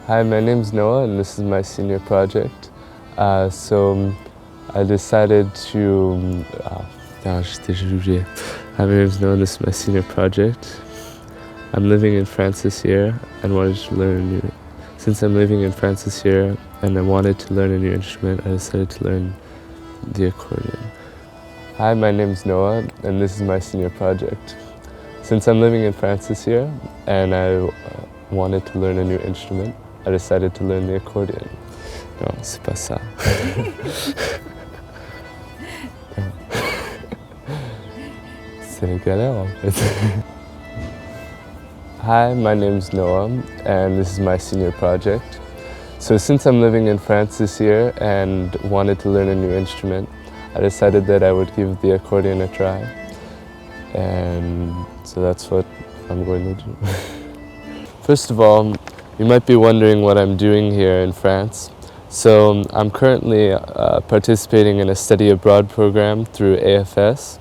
Hi, my name's Noah and this is my senior project. I decided to... Hi, my name's Noah and this is my senior project. I'm living in France this year and wanted to learn a new... Since I'm living in France this year and I wanted to learn a new instrument, I decided to learn the accordion. Hi, my name's Noah and this is my senior project. Since I'm living in France this year and I wanted to learn a new instrument, I decided to learn the accordion. Non, c'est pas ça. C'est galère en fait. Hi, my name's Noah and this is my senior project. So since I'm living in France this year and wanted to learn a new instrument, I decided that I would give the accordion a try. And so that's what I'm going to do. First of all, you might be wondering what I'm doing here in France. So I'm currently participating in a study abroad program through AFS.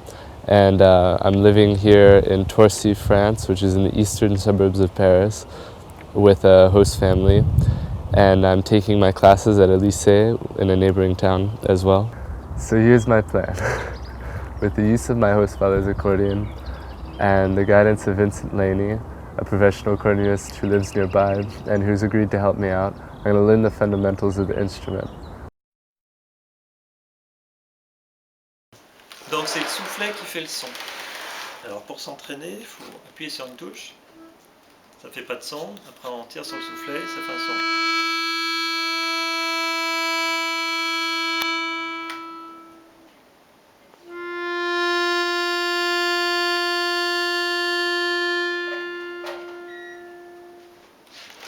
And I'm living here in Torcy, France, which is in the eastern suburbs of Paris, with a host family. And I'm taking my classes at a lycée in a neighboring town as well. So here's my plan. With the use of my host father's accordion and the guidance of Vincent Laney, a professional accordionist who lives nearby and who's agreed to help me out, I'm going to learn the fundamentals of the instrument. Donc c'est le soufflet qui fait le son. Alors pour s'entraîner, il faut appuyer sur une touche, ça fait pas de son, après on tire sur le soufflet, ça fait un son.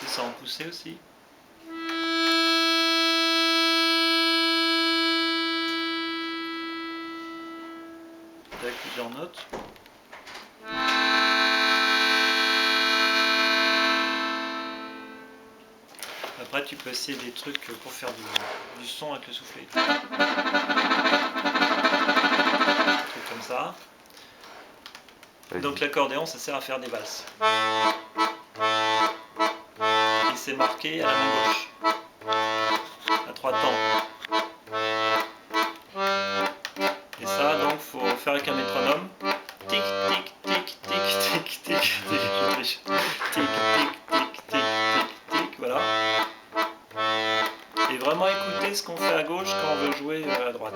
C'est ça en poussée aussi. Avec plusieurs notes. Après tu peux essayer des trucs pour faire du son avec le soufflet. Un truc comme ça. Donc l'accordéon ça sert à faire des basses. Et c'est marqué à la main gauche. À 3 temps. Et ça donc faut faire avec un métronome. Tic tic tic tic tic tic tic tic tic tic tic tic, voilà. Et vraiment écouter ce qu'on fait à gauche quand on veut jouer à droite.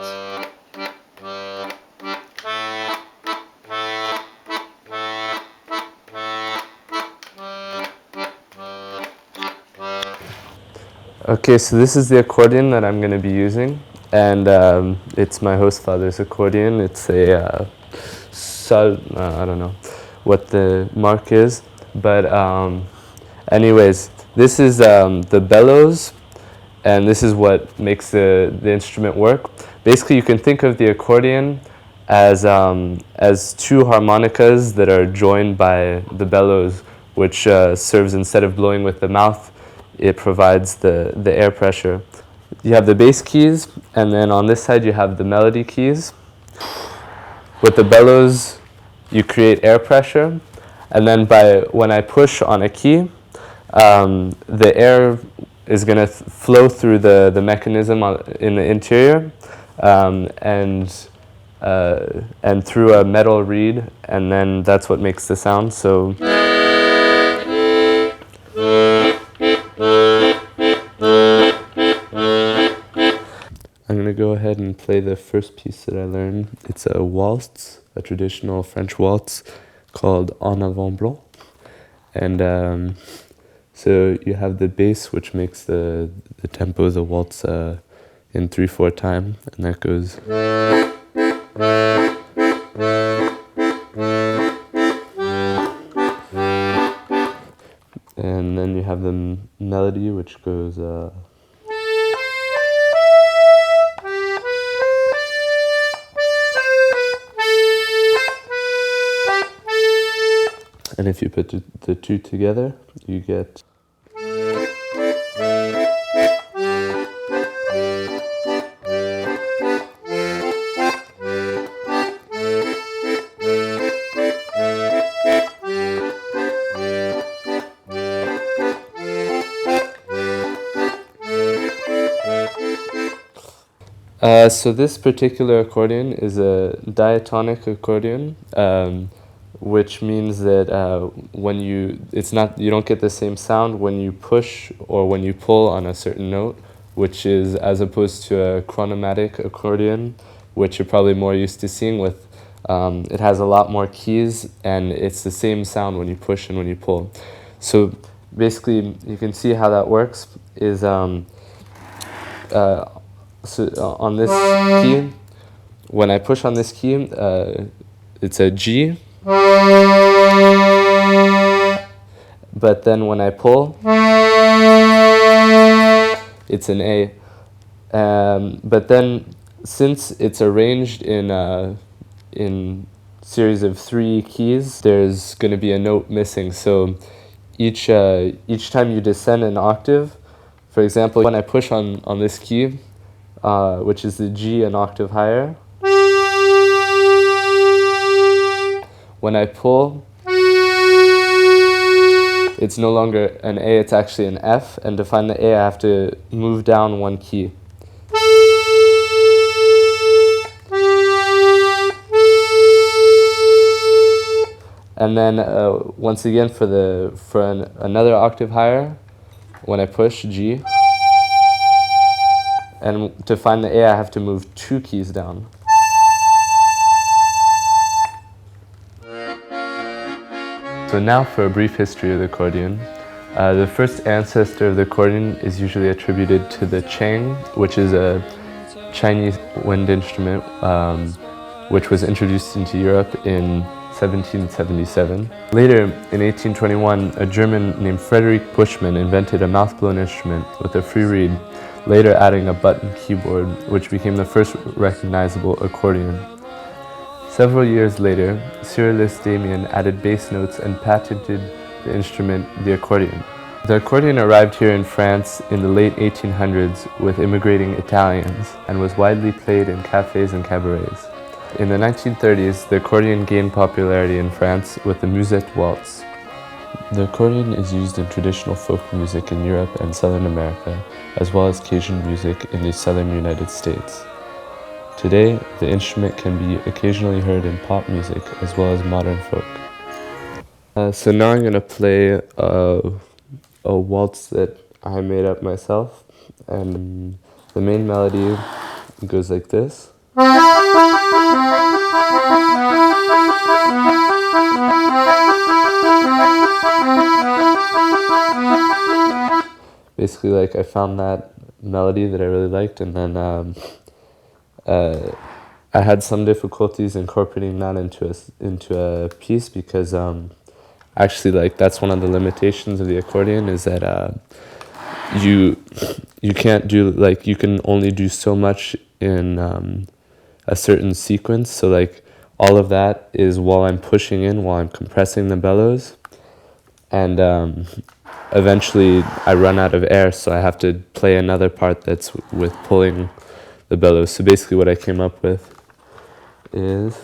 Okay, so this is the accordion that I'm going to be using, and it's my host father's accordion. It's a I don't know what the mark is, but anyways, this is the bellows, and this is what makes the instrument work. Basically, you can think of the accordion as two harmonicas that are joined by the bellows, which serves, instead of blowing with the mouth, it provides the air pressure. You have the bass keys, and then on this side you have the melody keys. With the bellows, you create air pressure, and then when I push on a key, the air is going to flow through the mechanism in the interior, and through a metal reed, and then that's what makes the sound. So. I'm going to go ahead and play the first piece that I learned. It's a waltz, a traditional French waltz called En Avant Blanc. And so you have the bass, which makes the tempo of the waltz in 3/4 time, and that goes. And then you have the melody, which goes. And if you put the two together, you get. So this particular accordion is a diatonic accordion, which means that when you don't get the same sound when you push or when you pull on a certain note, which is as opposed to a chromatic accordion, which you're probably more used to seeing with. It has a lot more keys, and it's the same sound when you push and when you pull. So basically, you can see how that works is on this key, when I push on this key, it's a G, but then when I pull, it's an A. But then, since it's arranged in series of 3 keys, there's going to be a note missing. So each time you descend an octave, for example, when I push on this key, which is the G an octave higher, when I pull, it's no longer an A, it's actually an F, and to find the A I have to move down 1 key. And then once again for another octave higher, when I push G, and to find the A I have to move 2 keys down. So now for a brief history of the accordion. The first ancestor of the accordion is usually attributed to the Chang, which is a Chinese wind instrument which was introduced into Europe in 1777. Later, in 1821, a German named Frederick Buschmann invented a mouth-blown instrument with a free reed, later adding a button keyboard, which became the first recognizable accordion. Several years later, Cyrillus Damian added bass notes and patented the instrument, the accordion. The accordion arrived here in France in the late 1800s with immigrating Italians and was widely played in cafes and cabarets. In the 1930s, the accordion gained popularity in France with the musette waltz. The accordion is used in traditional folk music in Europe and Southern America, as well as Cajun music in the southern United States. Today, the instrument can be occasionally heard in pop music as well as modern folk. So now I'm going to play a waltz that I made up myself, and the main melody goes like this. Basically, like, I found that melody that I really liked, and then I had some difficulties incorporating that into a piece because actually, like, that's one of the limitations of the accordion is that you can't do, like, you can only do so much in a certain sequence. So, like, all of that is while I'm pushing in, while I'm compressing the bellows, and eventually I run out of air, so I have to play another part that's with pulling the bellows. So basically what I came up with is